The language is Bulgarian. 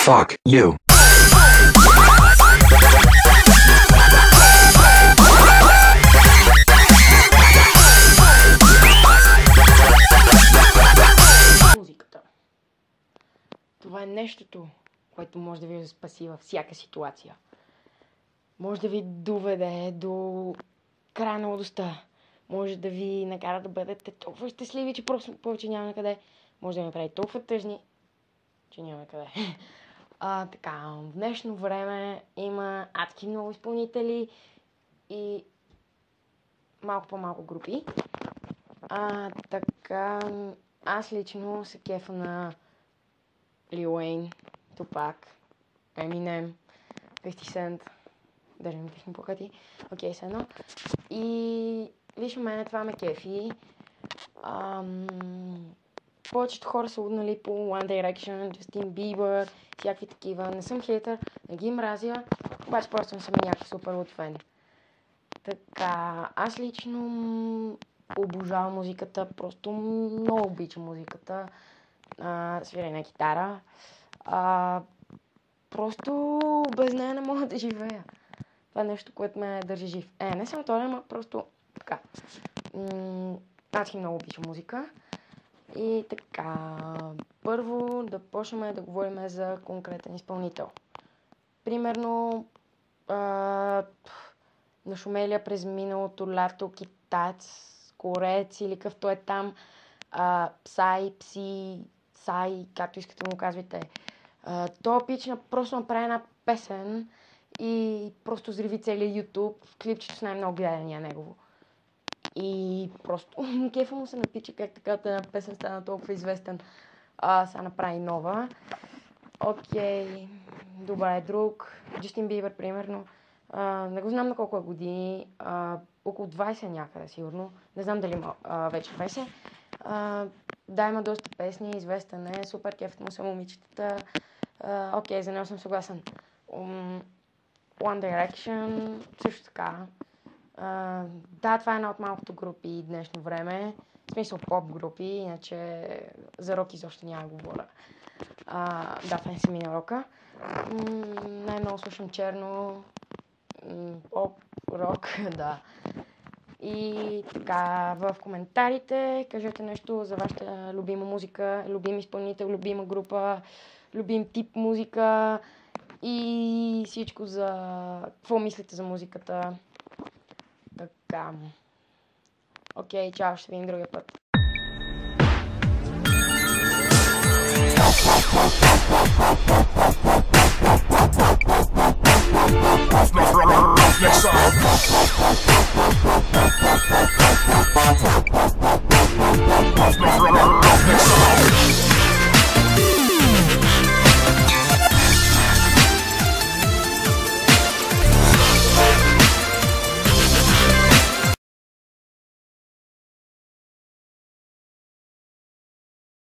Fuck you. Музиката. Това е нещото, което може да ви спаси във всяка ситуация. Може да ви доведе до края на лудостта. Може да ви накара да бъдете толкова щастливи, че просто повече няма накъде. Може да ви направи толкова тъжни, че няма накъде. Така, в днешно време има адски много изпълнители и малко по-малко групи. Така, аз лично се кефа на Lil Wayne, Tupac, Eminem, 50 Cent, даже ми техни покати. Окей, с едно. И лично мене това ме кефи. Повечето хора са луднали по One Direction, Justin Bieber, всякакви такива. Не съм хейтър, не ги мразя, обаче просто съм някакъв супер луд фен. Така, аз лично обожавам музиката, просто много обичам музиката. Свиря на китара. Просто без нея не мога да живея. Това е нещо, което ме държи жив. Не само това, ама просто така. Аз много обичам музика. И така, първо да почнем да говорим за конкретен изпълнител. Примерно, нашумелия през миналото лято китаец, корец или какъвто е там, Пси, както искате да му казвате. Той пична просто направи една песен и просто взриви целия YouTube в клипчето с най-много гледания негово. И просто кефа му се напича как така една песен стана толкова известен. Сега направи нова. Окей, добре, друг. Джастин Бибър, примерно. Не го знам на колко години. Около 20 някъде, сигурно. Не знам дали има вече 20. Да, има доста песни, известен е. Супер кефът му са момичетата. Окей, за него съм съгласен. One Direction, също така. Да, това е една от малкото групи днешно време. В смисъл поп групи, иначе за рок изобщо няма да говоря. Да, фен си ми на рока. Най-много слушам черно, поп, рок, да. И така, в коментарите кажете нещо за вашата любима музика, любим изпълнител, любима група, любим тип музика и всичко за какво мислите за музиката. Така. Окей, чао, ще видим другия път. Next song.